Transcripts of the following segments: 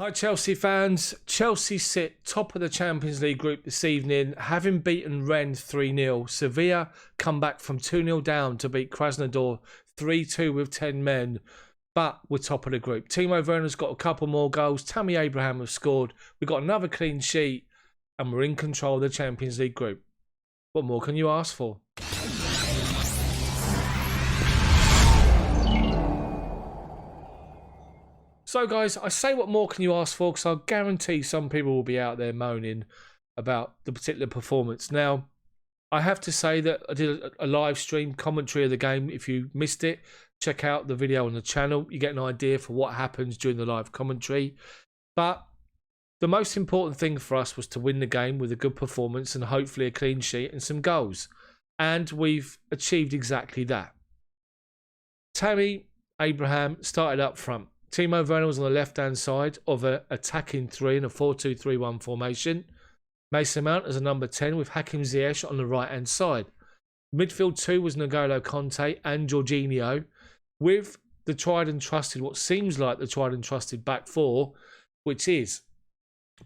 Hi Chelsea fans, Chelsea sit top of the Champions League group this evening, having beaten Rennes 3-0. Sevilla come back from 2-0 down to beat Krasnodar 3-2 with 10 men, but we're top of the group. Timo Werner's got a couple more goals, Tammy Abraham has scored, we've got another clean sheet, and we're in control of the Champions League group. What more can you ask for? So guys, I say what more can you ask for because I guarantee some people will be out there moaning about the particular performance. Now, I have to say that I did a live stream commentary of the game. If you missed it, check out the video on the channel. You get an idea for what happens during the live commentary. But the most important thing for us was to win the game with a good performance and hopefully a clean sheet and some goals. And we've achieved exactly that. Tammy Abraham started up front. Timo Werner was on the left-hand side of an attacking three in a 4-2-3-1 formation. Mason Mount as a number 10 with Hakim Ziyech on the right-hand side. Midfield 2 was N'Golo Kanté and Jorginho with the tried and trusted, what seems like the tried and trusted back four, which is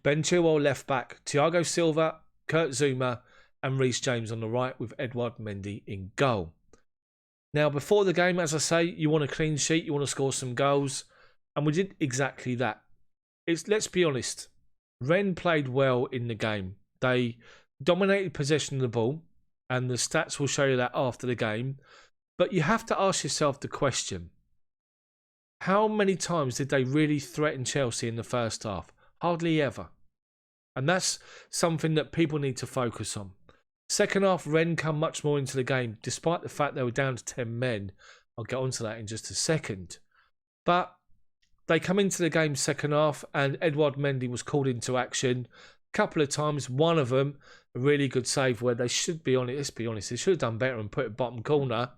Ben Chilwell left back, Thiago Silva, Kurt Zouma and Reece James on the right with Edouard Mendy in goal. Now, before the game, as I say, you want a clean sheet, you want to score some goals. And we did exactly that. Let's be honest, Rennes played well in the game. They dominated possession of the ball, and the stats will show you that after the game. But you have to ask yourself the question, how many times did they really threaten Chelsea in the first half? Hardly ever. And that's something that people need to focus on. Second half, Rennes come much more into the game, despite the fact they were down to 10 men. I'll get onto that in just a second. But they come into the game second half and Edouard Mendy was called into action a couple of times. One of them, a really good save where they should be on it. Let's be honest, they should have done better and put it bottom corner,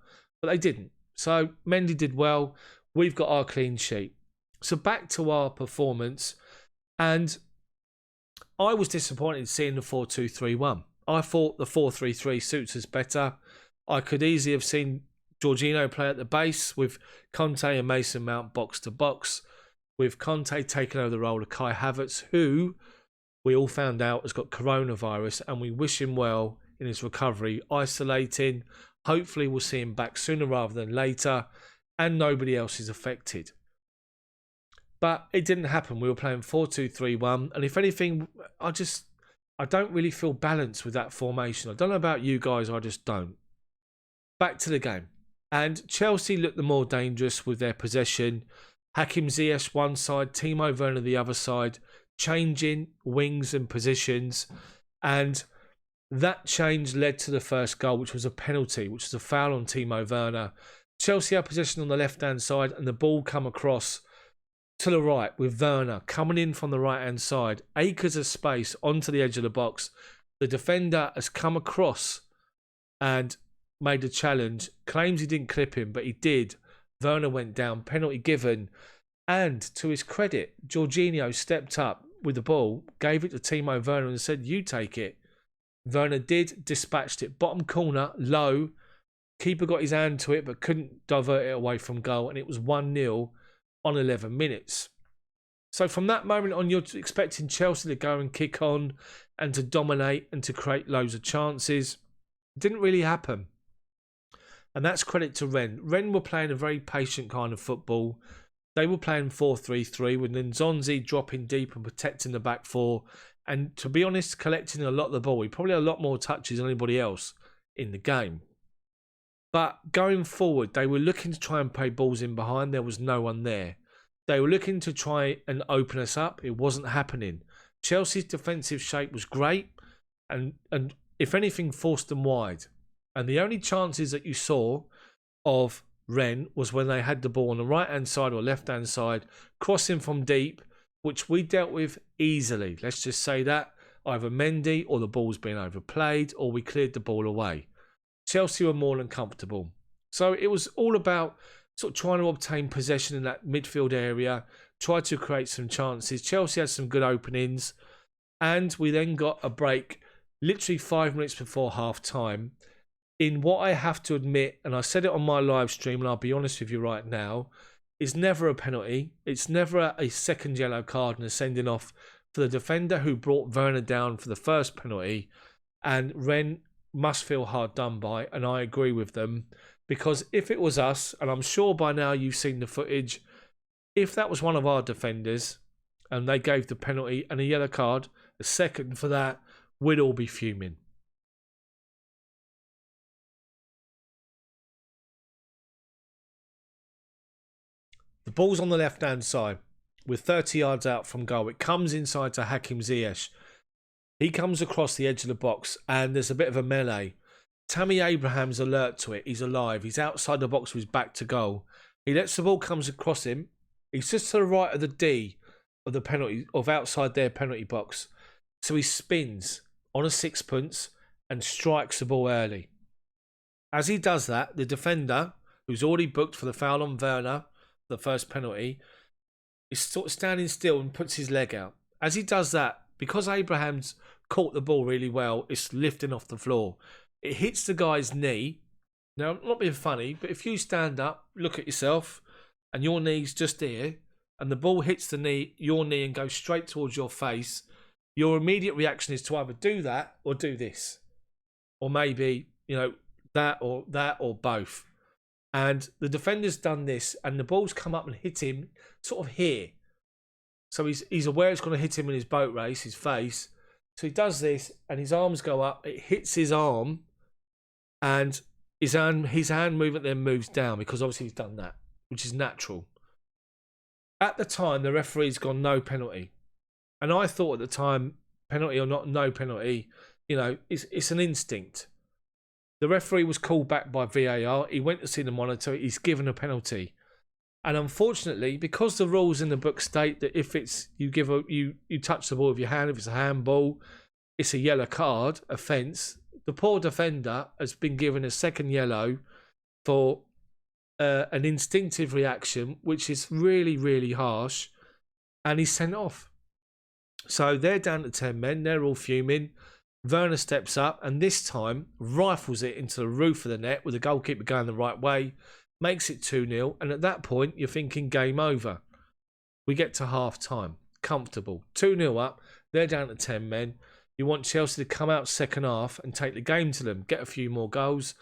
but they didn't. So Mendy did well. We've got our clean sheet. So back to our performance. And I was disappointed seeing the 4-2-3-1. I thought the 4-3-3 suits us better. I could easily have seen Jorginho play at the base with Kanté and Mason Mount box to box, with Kanté taking over the role of Kai Havertz, who we all found out has got coronavirus, and we wish him well in his recovery, isolating. Hopefully we'll see him back sooner rather than later, and nobody else is affected. But it didn't happen. We were playing 4-2-3-1, and if anything, I don't really feel balanced with that formation. I don't know about you guys, I just don't. Back to the game. And Chelsea looked the more dangerous with their possession. Hakim Ziyech one side, Timo Werner the other side, changing wings and positions. And that change led to the first goal, which was a penalty, which was a foul on Timo Werner. Chelsea had possession on the left-hand side and the ball come across to the right with Werner coming in from the right-hand side. Acres of space onto the edge of the box. The defender has come across and made a challenge. Claims he didn't clip him, but he did. Werner went down, penalty given, and to his credit, Jorginho stepped up with the ball, gave it to Timo Werner and said, you take it. Werner did, dispatched it, bottom corner, low, keeper got his hand to it but couldn't divert it away from goal, and it was 1-0 on 11 minutes. So from that moment on, you're expecting Chelsea to go and kick on and to dominate and to create loads of chances. It didn't really happen. And that's credit to Rennes. Rennes were playing a very patient kind of football. They were playing 4-3-3 with Nzonzi dropping deep and protecting the back four. And to be honest, collecting a lot of the ball. He probably had a lot more touches than anybody else in the game. But going forward, they were looking to try and play balls in behind. There was no one there. They were looking to try and open us up. It wasn't happening. Chelsea's defensive shape was great. And if anything, forced them wide. And the only chances that you saw of Rennes was when they had the ball on the right-hand side or left-hand side, crossing from deep, which we dealt with easily. Let's just say that. Either Mendy or the ball's been overplayed or we cleared the ball away. Chelsea were more than comfortable. So it was all about sort of trying to obtain possession in that midfield area, try to create some chances. Chelsea had some good openings, and we then got a break literally 5 minutes before half-time. In what I have to admit, and I said it on my live stream, and I'll be honest with you right now, is never a penalty. It's never a second yellow card and a sending off for the defender who brought Werner down for the first penalty. And Rennes must feel hard done by, and I agree with them, because if it was us, and I'm sure by now you've seen the footage, if that was one of our defenders and they gave the penalty and a yellow card, a second for that, we'd all be fuming. The ball's on the left-hand side with 30 yards out from goal. It comes inside to Hakim Ziyech. He comes across the edge of the box and there's a bit of a melee. Tammy Abraham's alert to it. He's alive. He's outside the box with his back to goal. He lets the ball come across him. He's just to the right of the D of the penalty, of outside their penalty box. So he spins on a sixpence and strikes the ball early. As he does that, the defender, who's already booked for the foul on Werner, the first penalty, is sort of standing still and puts his leg out. As he does that, because Abraham's caught the ball really well, it's lifting off the floor. It hits the guy's knee. Now, I'm not being funny, but if you stand up, look at yourself, and your knee's just here, and the ball hits the knee, your knee, and goes straight towards your face, your immediate reaction is to either do that or do this. Or maybe, that or both. And the defender's done this, and the ball's come up and hit him sort of here. So he's aware it's going to hit him in his boat race, his face. So he does this, and his arms go up. It hits his arm, and his hand movement then moves down because obviously he's done that, which is natural. At the time, the referee's gone no penalty. And I thought at the time, penalty or not, no penalty, it's an instinct. The referee was called back by VAR. He went to see the monitor. He's given a penalty. And unfortunately, because the rules in the book state that if it's you touch the ball with your hand, if it's a handball, it's a yellow card offence. The poor defender has been given a second yellow for an instinctive reaction, which is really, really harsh, and he's sent off. So they're down to 10 men. They're all fuming. Werner steps up and this time rifles it into the roof of the net with the goalkeeper going the right way, makes it 2-0, and at that point you're thinking game over. We get to half time, comfortable, 2-0 up, they're down to 10 men. You want Chelsea to come out second half and take the game to them, get a few more goals,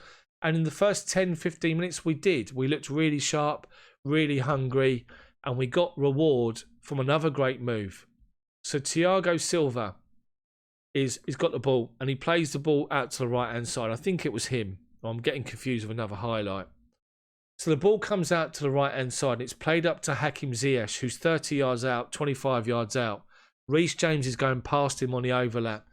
and in the first 10-15 minutes we did. We looked really sharp, really hungry, and we got reward from another great move. So Thiago Silva he's got the ball and he plays the ball out to the right hand side. I think it was him. I'm getting confused with another highlight. So the ball comes out to the right hand side and it's played up to Hakim Ziyech, who's 30 yards out, 25 yards out. Reece James is going past him on the overlap.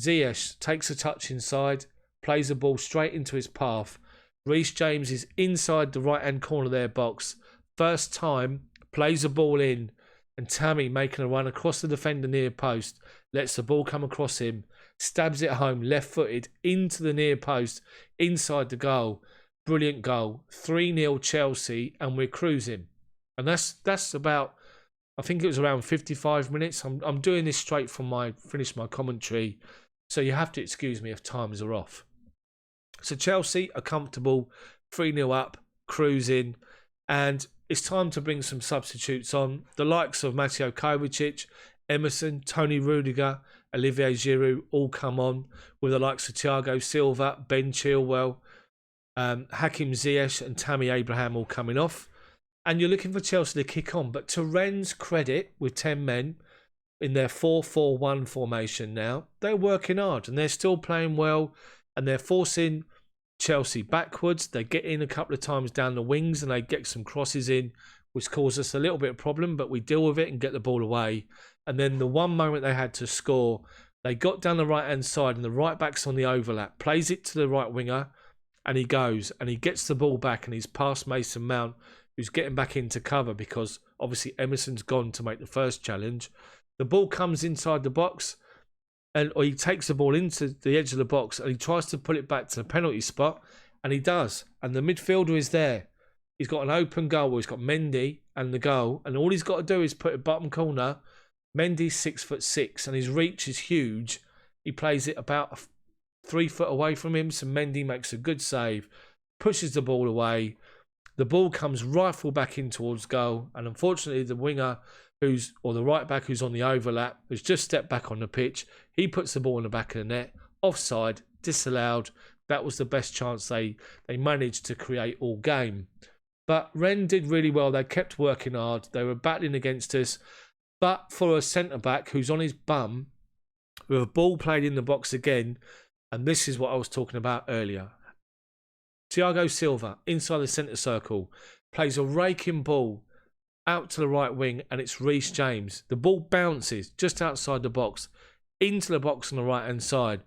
Ziyech takes a touch inside, plays the ball straight into his path. Reece James is inside the right hand corner of their box. First time, plays the ball in, and Tammy, making a run across the defender near post, lets the ball come across him, stabs it home left-footed into the near post, inside the goal. Brilliant goal. 3-0 Chelsea, and we're cruising. And that's about, I think it was around 55 minutes. I'm doing this straight from finish my commentary, so you have to excuse me if times are off. So Chelsea are comfortable, 3-0 up, cruising, and it's time to bring some substitutes on. The likes of Mateo Kovacic, Emerson, Tony Rudiger, Olivier Giroud all come on, with the likes of Thiago Silva, Ben Chilwell, Hakim Ziyech and Tammy Abraham all coming off. And you're looking for Chelsea to kick on. But to Rennes' credit, with 10 men in their 4-4-1 formation now, they're working hard and they're still playing well, and they're forcing Chelsea backwards. They get in a couple of times down the wings and they get some crosses in, which caused us a little bit of problem, but we deal with it and get the ball away. And then the one moment they had to score, they got down the right hand side and the right back's on the overlap, plays it to the right winger, and he goes and he gets the ball back and he's past Mason Mount, who's getting back into cover because obviously Emerson's gone to make the first challenge. The ball comes inside the box, or he takes the ball into the edge of the box and he tries to pull it back to the penalty spot, and he does. And the midfielder is there. He's got an open goal. He's got Mendy and the goal, and all he's got to do is put it bottom corner. Mendy's 6'6" and his reach is huge. He plays it about 3 foot away from him, so Mendy makes a good save, pushes the ball away, The ball comes rifle back in towards goal, and unfortunately the winger or the right back who's on the overlap has just stepped back on the pitch. He puts the ball in the back of the net, offside, disallowed. That was the best chance they managed to create all game. But Rennes did really well. They kept working hard. They were battling against us. But for a centre-back who's on his bum, with a ball played in the box again, and this is what I was talking about earlier. Thiago Silva, inside the centre circle, plays a raking ball out to the right wing, and it's Reece James. The ball bounces just outside the box, into the box on the right-hand side.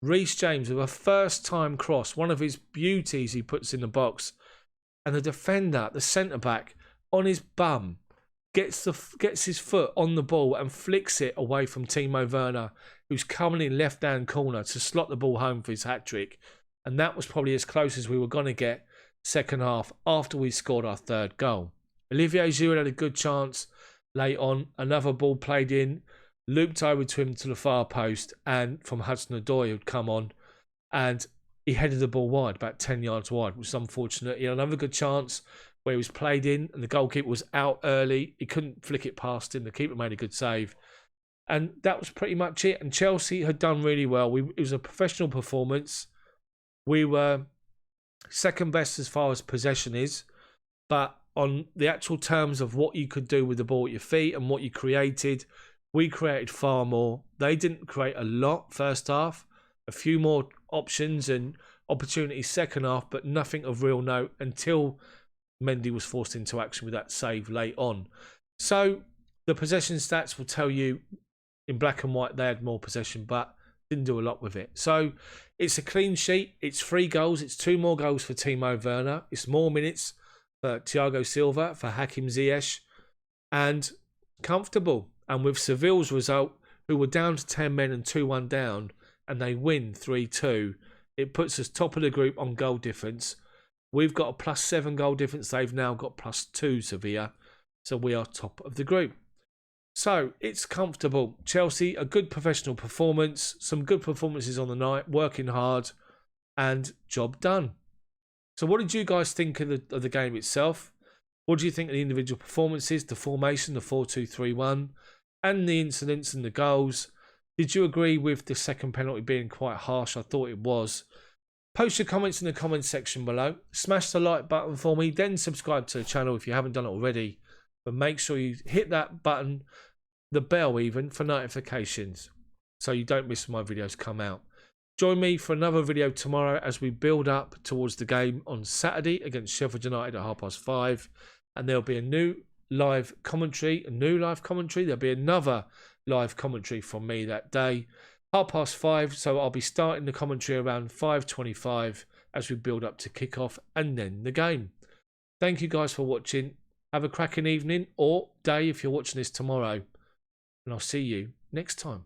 Reece James with a first-time cross, one of his beauties he puts in the box. And the defender, the centre-back, on his bum, gets his foot on the ball and flicks it away from Timo Werner, who's coming in left-hand corner to slot the ball home for his hat-trick. And that was probably as close as we were going to get second half after we scored our third goal. Olivier Giroud had a good chance late on. Another ball played in, looped over to him to the far post, and from Krasnodar who'd come on, and he headed the ball wide, about 10 yards wide, which was unfortunate. He had another good chance where he was played in and the goalkeeper was out early. He couldn't flick it past him. The keeper made a good save. And that was pretty much it. And Chelsea had done really well. It was a professional performance. We were second best as far as possession is, but on the actual terms of what you could do with the ball at your feet and what you created, we created far more. They didn't create a lot first half. A few more options and opportunities second half, but nothing of real note until Mendy was forced into action with that save late on. So the possession stats will tell you in black and white they had more possession, but didn't do a lot with it. So it's a clean sheet. It's 3 goals. It's 2 more goals for Timo Werner. It's more minutes for Thiago Silva, for Hakim Ziyech, and comfortable. And with Sevilla's result, who were down to 10 men and 2-1 down, and they win 3-2, it puts us top of the group on goal difference. We've got a +7 goal difference. They've now got +2, Sevilla. So we are top of the group. So it's comfortable. Chelsea, a good professional performance. Some good performances on the night. Working hard. And job done. So what did you guys think of the game itself? What do you think of the individual performances, the formation, the 4-2-3-1, and the incidents and the goals? Did you agree with the second penalty being quite harsh? I thought it was. Post your comments in the comments section below. Smash the like button for me. Then subscribe to the channel if you haven't done it already. But make sure you hit that button, the bell even, for notifications, so you don't miss when my videos come out. Join me for another video tomorrow as we build up towards the game on Saturday against Sheffield United at 5:30. And there'll be a new live commentary. There'll be another live commentary from me that day. 5:30. So I'll be starting the commentary around 5:25 as we build up to kickoff and then the game. Thank you guys for watching. Have a cracking evening or day if you're watching this tomorrow. And I'll see you next time.